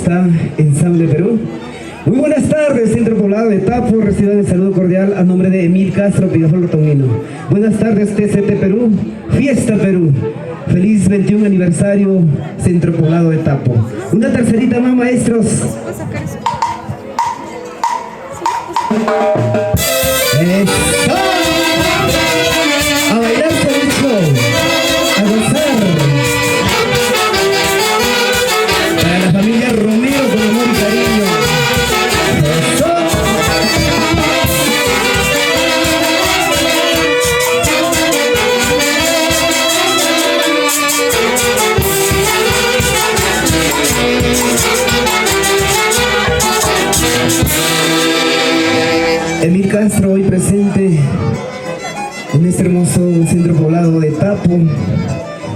está Ensamble Perú. Muy buenas tardes, Centro Poblado de Tapo. Reciban el saludo cordial a nombre de Emil Castro, Pigafol Rotomino. Buenas tardes, TCT Perú, Fiesta Perú. Feliz 21 aniversario, Centro Poblado de Tapo. Una tercerita más, maestros. ¡Eso! A bailar con esto, a gozar. Para la familia Romero con amor y cariño. ¡Eso! Emil Castro hoy presente en este hermoso Centro Poblado de Tapo,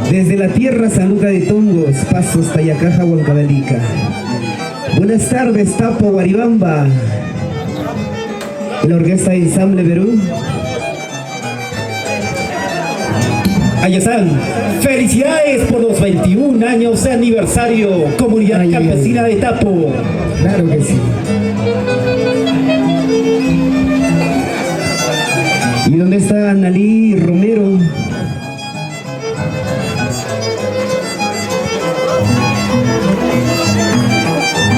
desde la tierra San Luca de Tongos, Pasos, Tayacaja, Huancavelica. Buenas tardes, Tapo, Guaribamba, la Orquesta de Ensamble Perú. Ayazán, felicidades por los 21 años de aniversario, Comunidad Campesina de Tapo. Claro que sí. ¿Y dónde está Analí Romero?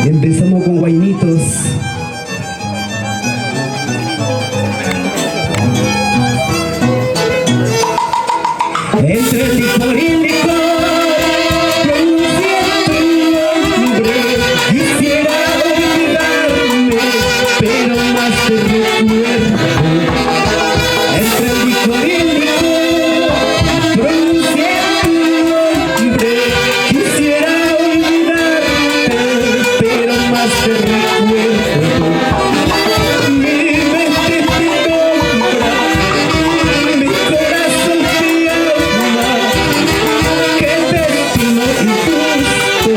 Empezamos con Guainitos. Entre licor y licor, pronuncié tu nombre. Quisiera olvidarme, pero más te recuerdo. Entre el licor y el licor, pronuncié tu nombre. Quisiera olvidarte, pero más te recuerdo. Mi mente te nombra, mi corazón te ama. Qué destino injusto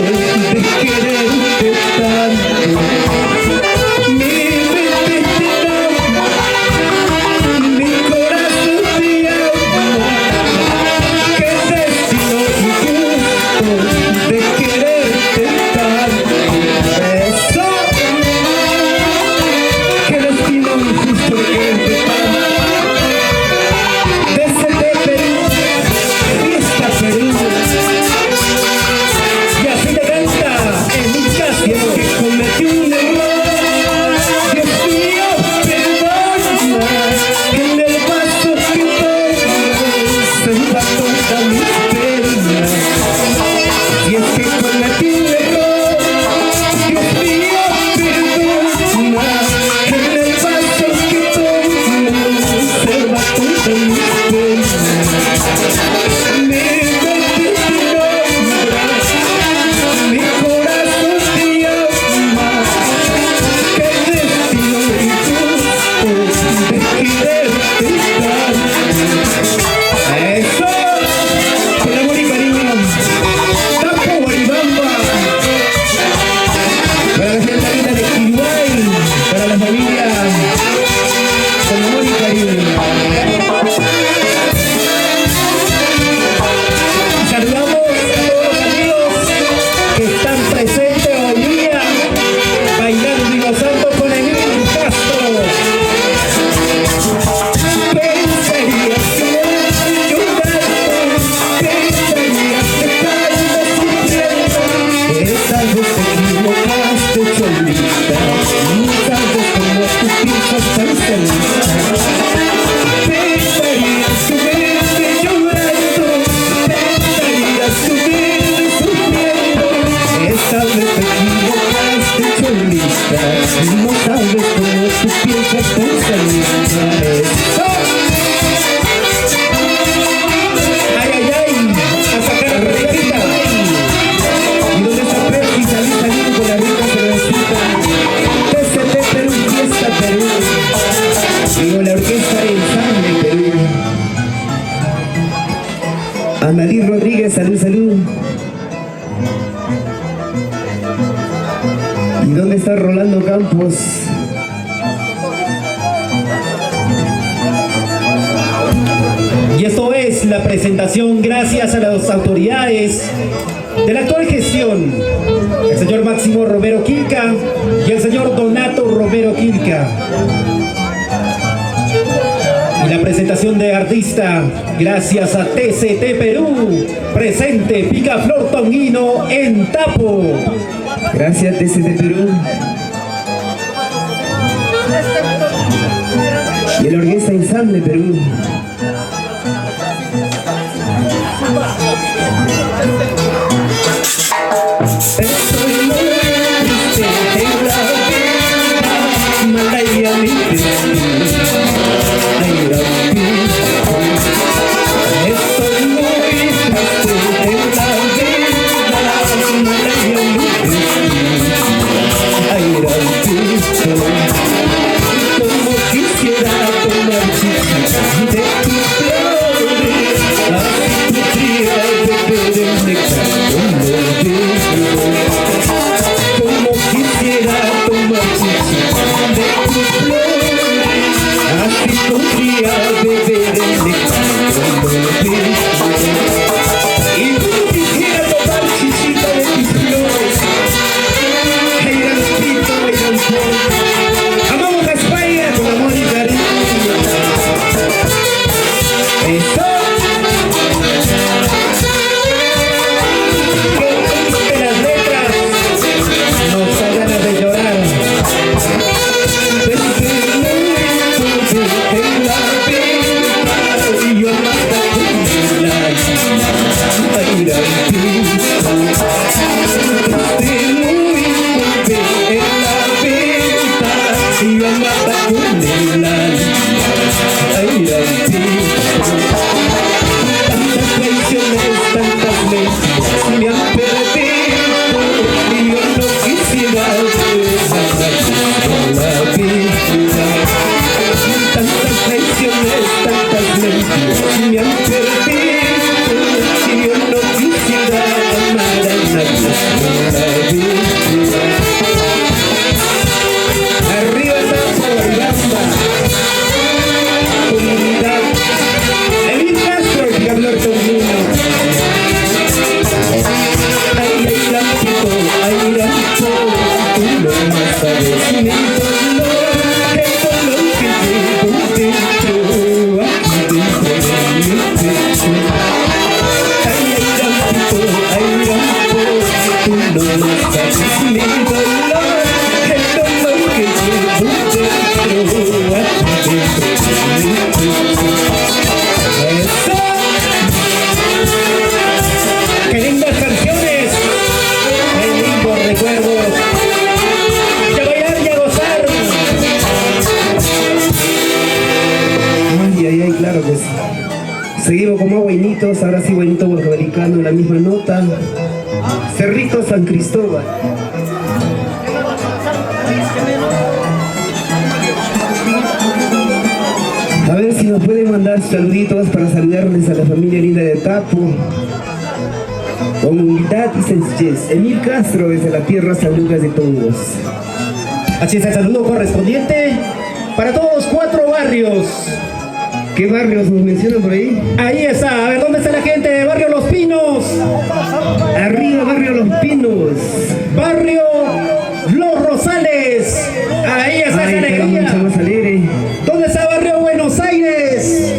de quererte tanto. Mi mente te nombra, mi corazón te ama. Qué destino injusto de quererte tanto. Eso. Qué destino injusto de quererte tanto. Desde Perú, Fiesta Perú. Y así le canta Emil Castro. Y es que cometí un error, Dios mío, perdona, que en el vaso que tomo se va toda mi pena. Y es que cometí un error, Dios mío, perdona, que en el vaso que tomo se va toda mi pena. Mi mente te nombra, mi corazón te ama. Qué destino injusto de quererte tanto. Eso, con amor y cariño, Tapo, Guaribamba. Para la gente linda de Quiriguay, para la familia, con amor y cariño. Saludamos a todos los amigos que están presentes hoy día, bailando y gozando con Emil Castro. Pensarías que llorando, pensarías que dejarme sufriendo. Tal vez te equivocaste, solita, y tal vez como tú piensas tan solita. Pensarías que verme llorando, pensarías que verme sufriendo. Tal vez te equivocaste, solita, y no sabes como tú piensas tan solita. ¡Eso! ¡Ay, ay, ay! ¡A sacar la riquita! ¿Y dónde está Percy? Saliendo con la rica cervecita. TCT Perú, Fiesta Perú. Y con la orquesta de Ensamble Perú. Analí Rodríguez, salud, salud. ¿Y dónde está Rolando Campos? Y esto es la presentación gracias a las autoridades de la actual gestión, el señor Máximo Romero Colombia. Y la presentación de artista, gracias a TCT Perú, presente Picaflor Tonguino en Tapo. Gracias TCT Perú. Y el Orquesta Ensamble Perú. Estoy muy triste en la vida, Malaya mi destino. Ay, estoy muy triste en la vida, Malaya mi destino. Ay, como quisiera tomar chichita de tus flores, así podría beber el néctar con los dedos. Como quisiera tomar chichita de tus flores, así podría beber el néctar con los dedos. Y como quisiera tomar chichita de tus flores, ay, Rancito, ay, Rancito. Amamos a España con amor y cariño. Eso. Que las letras nos dan ganas de llorar. Desde en la vida y yo mata con la ay, Rancito. Desde muy en la vida y yo mata con la ay, Rancito. Tantas traiciones, tantas mentiras me han perdido y yo no quisiera dejar la vida. Tantas traiciones, tantas mentiras me han perdido y yo no quisiera amar a nadie con la vida. Arriba está Guayamba, comunidad. Emil Castro, el Picaflor Tonguino. Ay, ay, Rancito, ay, Rancito, tú no sabes mi dolor, el dolor que llevo dentro, aquí dentro de mi pecho. Ay, ay, Rancito, tú no sabes mi dolor, el dolor que llevo dentro, aquí dentro de mi pecho. ¡Eso! ¡Qué lindas canciones! ¡Qué lindos recuerdos! ¡De bailar y a gozar! Ay, ay, ay, claro que sí. Seguimos como Buenitos, ahora sí Buenito Americano en la misma nota. Cerrito San Cristóbal. A ver si nos pueden mandar saluditos para saludarles a la familia linda de Tapo. Con humildad y sencillez. Emil Castro desde la tierra San Lucas de Tongos. Así es el saludo correspondiente para todos los 4 barrios. ¿Qué barrios nos mencionan por ahí? Ahí está, a ver, ¿dónde está la gente de Barrio Los Pinos? Arriba, Barrio Los Pinos. Barrio Los Rosales. Ahí está esa alegría. Mucho más alegre. ¿Dónde está Barrio Buenos Aires?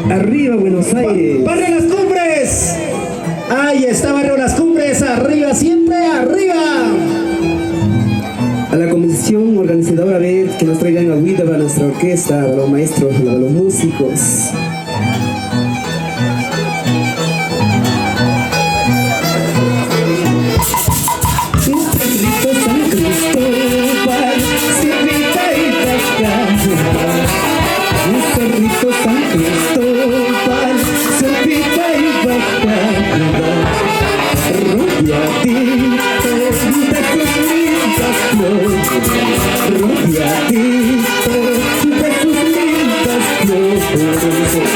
Arriba, Buenos Aires. Barrio Las Cumbres. Ahí está Barrio Las Cumbres, arriba, siempre arriba. A la comisión organizadora, a ver que nos traigan agüita para nuestra orquesta, para los maestros, para los músicos. Un cerrito San Cristóbal, Sierrita y Pascua. Un cerrito San Cristóbal, Sierrita y Pascua. Rubiatito de sus lindas flores, rubiatito de sus lindas flores.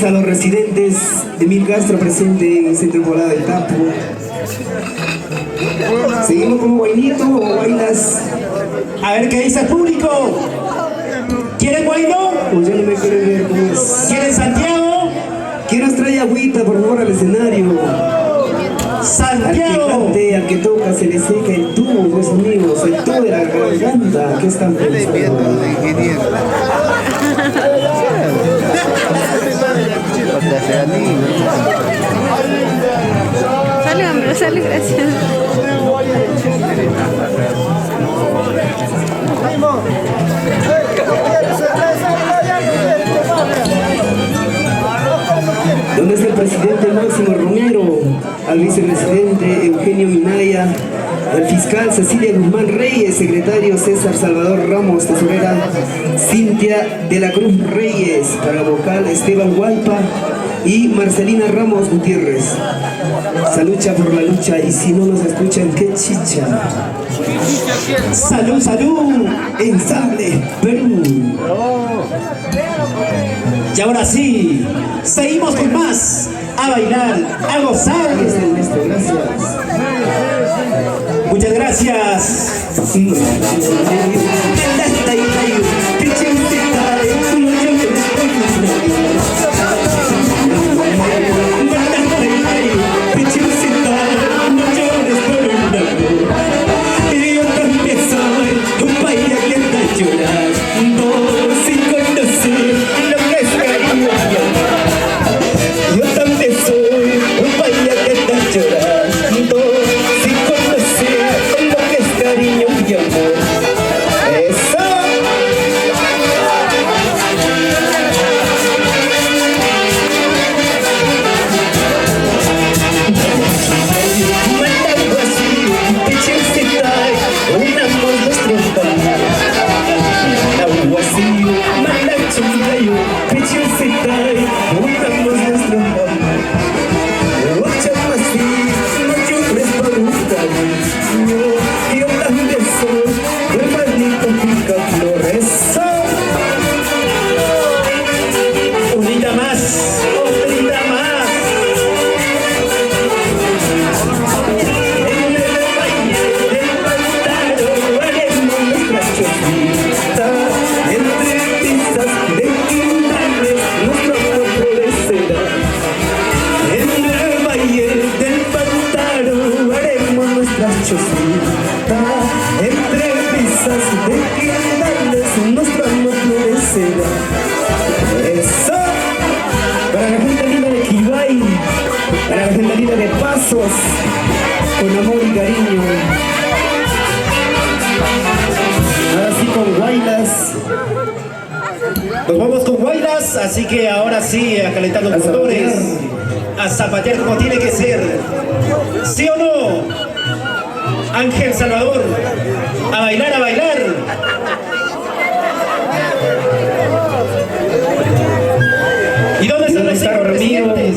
a los residentes. Emil Castro presente en el Centro Poblado del Tapo. Seguimos con Guainito o Guainas. A ver qué dice el público. ¿Quieren Guaino? Pues ya no me quieren ver cómo es. ¿Quieren Santiago? ¿Quién nos trae agüita, por favor, al escenario? Santiago. Al que toca se le seca el tubo, pues amigos, el tubo de la garganta. ¿Qué están pensando? Sale, hombre, sale, gracias. ¿Dónde está el presidente Máximo Romero? Al vicepresidente Eugenio Minaya, al fiscal Cecilia Guzmán Reyes, secretario César Salvador Ramos, tesorera Cintia de la Cruz Reyes, para vocal Esteban Hualpa y Marcelina Ramos Gutiérrez. Se lucha por la lucha y si no nos escuchan, qué chicha. Salud, salud. Ensamble Perú. Y ahora sí, seguimos con más. A bailar, a gozar. Gracias. Muchas gracias. Con amor y cariño. Ahora sí con Guaylas. Nos vamos con Guaylas, así que ahora sí, a calentar los motores. A zapatear como tiene que ser. ¿Sí o no? Ángel Salvador. A bailar, a bailar. ¿Y dónde están los cinco residentes?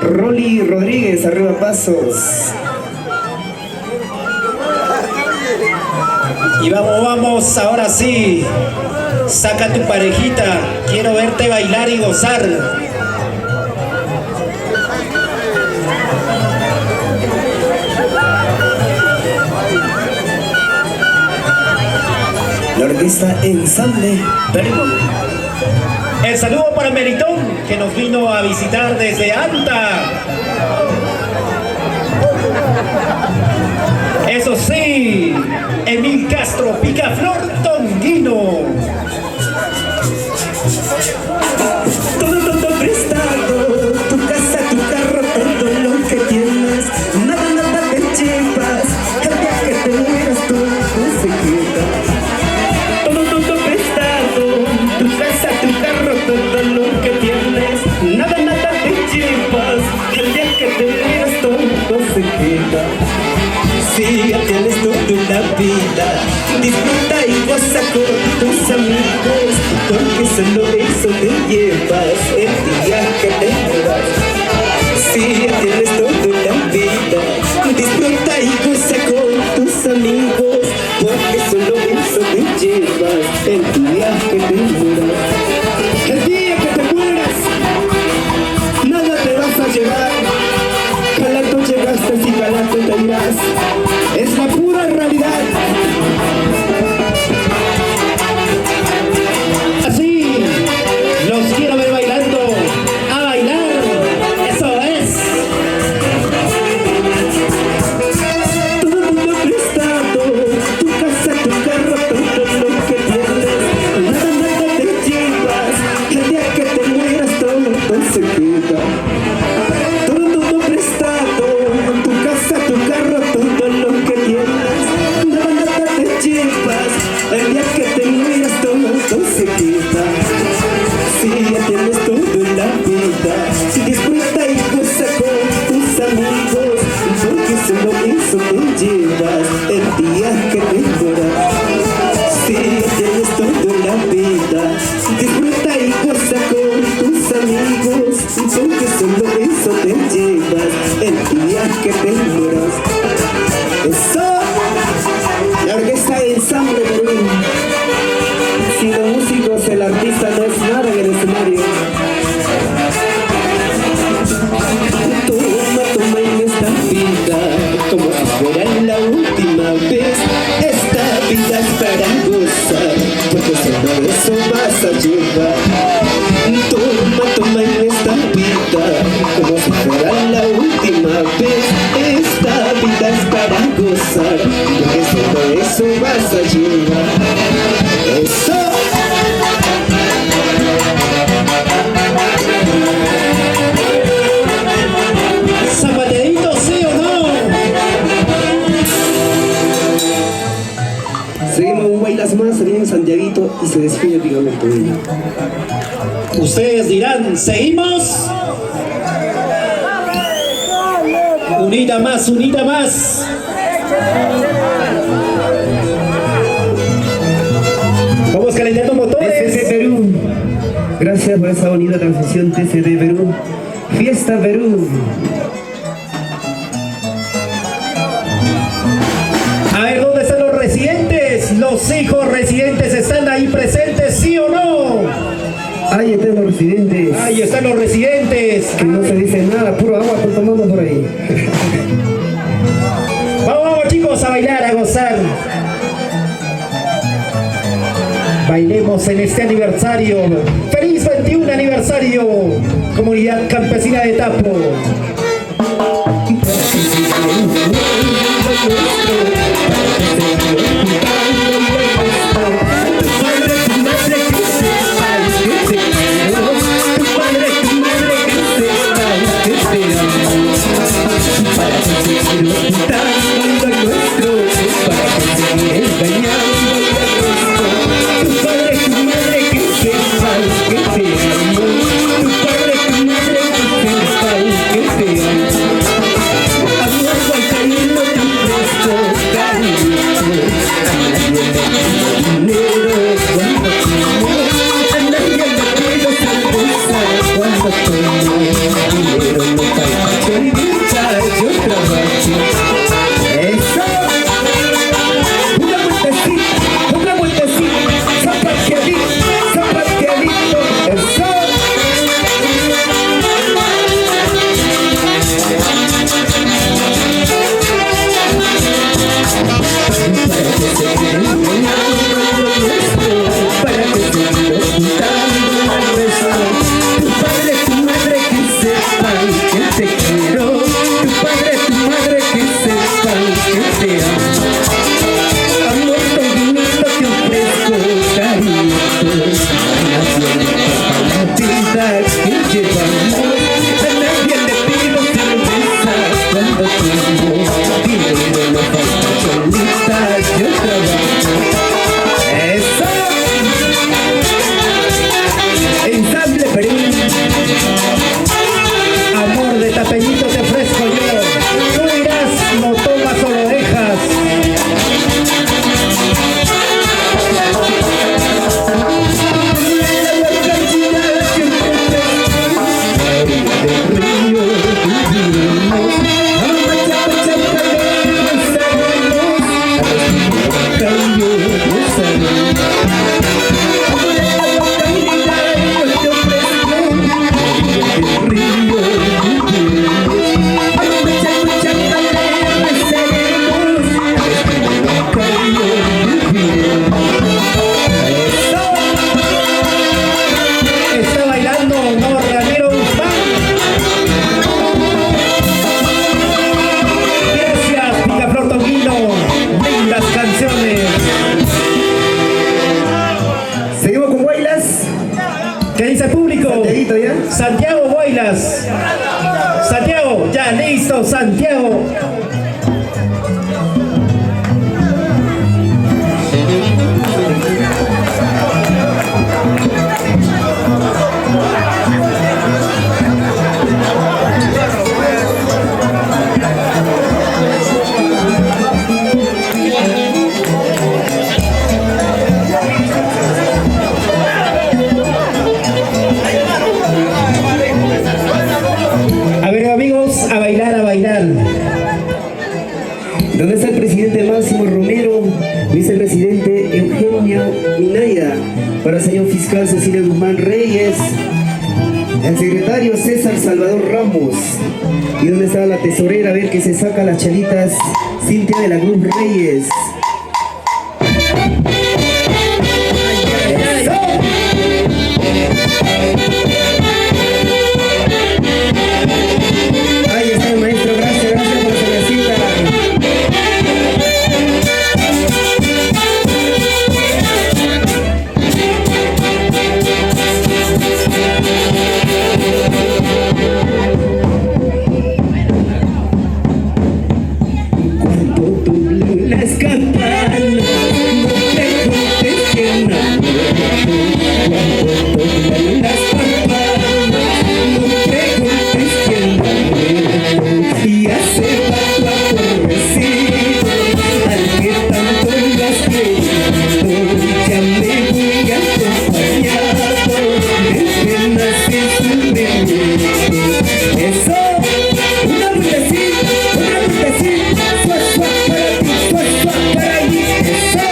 Rolly Rodríguez, arriba pasos. Y vamos, ahora sí. Saca tu parejita. Quiero verte bailar y gozar. La orquesta Ensamble Perú. El saludo para Meritón, que nos vino a visitar desde Anta. Eso sí, Emil Castro Picaflor Tonguino. Todo prestado, tu casa, tu carro, todo lo que tienes. Nada te llevas, el día que te mueras todo se queda. Todo prestado, tu casa, tu carro, todo lo que tienes. Nada te llevas, el día que te mueras todo se queda. Si ya tienes toda la vida, disfruta y goza con tus amigos, porque solo eso te llevas el día que te mueras. Si ya tienes toda la vida, disfruta y goza con tus amigos, porque solo eso te llevas el día que te mueras. El día que te mueras. llevas, el día que te mueras todo se quita. Si ya tienes todo en la vida, si disfruta y goza con tus amigos, porque solo eso te llevas el día que te mueras. Si ya tienes todo en la vida, disfruta y goza con tus amigos, porque solo eso te llevas el día que te mueras. Eso, la orquesta de ensamble Perú. Sin los músicos el artista no es nada en el escenario. Toma en esta vida como si fuera la última vez. Esta vida es para gozar, porque solo eso vas a llevar. Toma en esta vida como si fuera la última vez. Esta vida es para gozar, porque solo eso vas a llevar. Eso. Zapateadito, ¿sí o no? Seguimos un bailas más, seguimos Santiaguito y se despide el Torino. Ustedes dirán, ¿seguimos? Unida más, unida más. Vamos calentando motores. TCD Perú. Gracias por esa bonita transmisión TCD Perú. Fiesta Perú. A ver, ¿dónde están los residentes? Los hijos residentes están ahí presentes, ¿sí o no? Ahí están los residentes. Ahí están los residentes. Que no se dice nada, puro agua están tomando por ahí. Vamos chicos a bailar, a gozar. Bailemos en este aniversario. ¡Feliz 21 aniversario! Comunidad Campesina de Tapo. Santiago Boilas. Santiago, ya listo, Santiago. presidente Eugenio Minaya, para el señor fiscal Cecilia Guzmán Reyes, el secretario César Salvador Ramos. ¿Y dónde está la tesorera? A ver que se saca las chelitas, Cintia de la Cruz Reyes. Ahí está el maestro, gracias por la cervecita. Cuando doblen las campanas, no preguntes quién habló. Cuando doblen las campanas, no preguntes quién habló. Y hace pato aborrecido al que tanto lo has querido. Ya me voy acompañado de penas y sufrimiento. Eso, una vueltecita, suá, suá para ti, suá, suá para mí. Eso,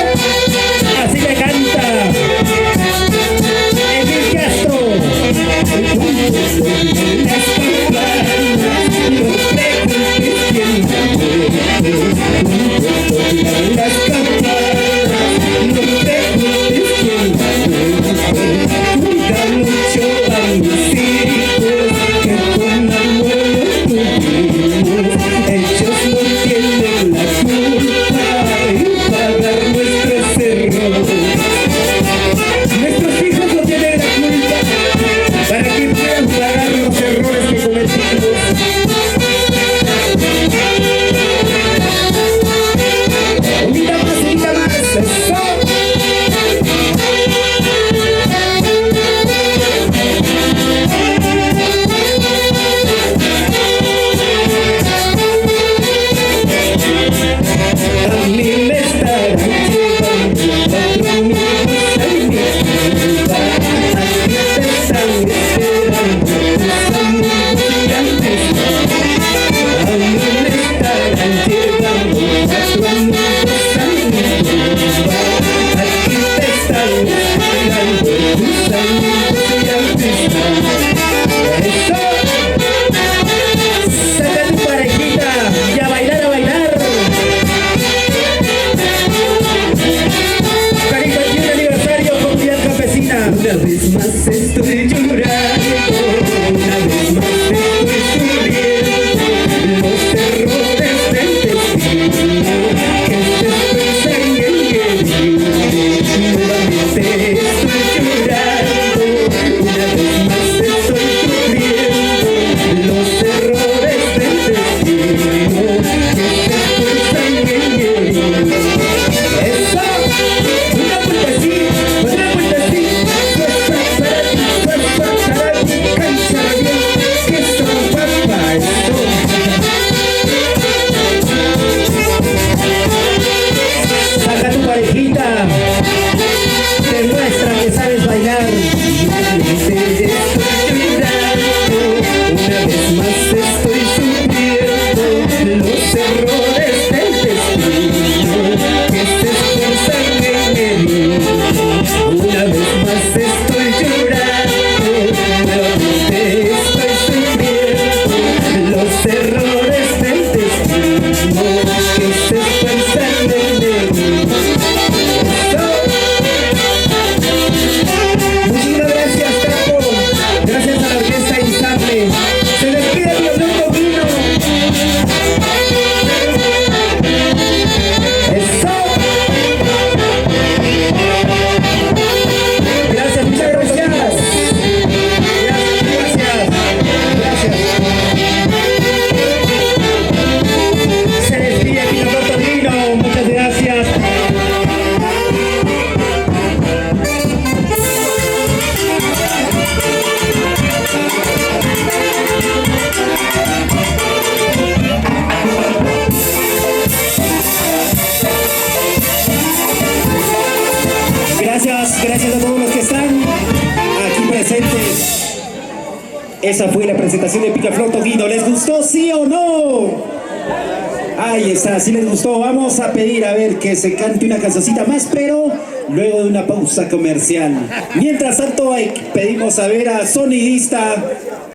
así le canta Emil Castro. Las campanas, no preguntes quién habló. Las campanas, no preguntes quién habló. Cuida mucho a mis hijos, que con amor los tuvimos. Ellos no tienen la culpa en pagar nuestros errores. Nuestros hijos no tienen la culpa para que puedan pagar los errores que cometimos. Unita más, eso. A mí me estarán llevando 4 minutos al mismo. Aquí te están esperando tus amigos y antes. A mí me estarán llevando 4 minutos al mismo. Aquí te están esperando tus amigos y antes. Eso. Saca tu parejita y a bailar, a bailar. Cariño, aquí un aniversario con Piel Campesina. Una vez más estoy llorando, una vez más estoy sufriendo los errores del destino que se expresan en mi herida. Nuevamente estoy llorando, una vez más estoy sufriendo los errores del destino que se expresan en mi herida. Eso, una vueltecita, suelta para ti, cancha bien, que esto no va para esto. Saca tu parejita, demuestra que sabes bailar. Nuevamente estoy llorando, una vez más estoy sufriendo los errores del destino que se esfuerzan en herir. Una vez más estoy llorando, nuevamente estoy sufriendo los errores del destino que se esfuerzan en herir. Muchísimas gracias, Capo. Gracias a la orquesta Insable. Se despide Violento Vino. Eso. Gracias, muchas gracias. Gracias. Se despide Violento Vino. Muchas gracias. Gracias a todos los que están aquí presentes. Esa fue la presentación de Picaflor Toquino. ¿Les gustó, sí o no? Ahí está, si les gustó, vamos a pedir a ver que se cante una cancioncita más, pero luego de una pausa comercial. Mientras tanto, pedimos a ver a sonidista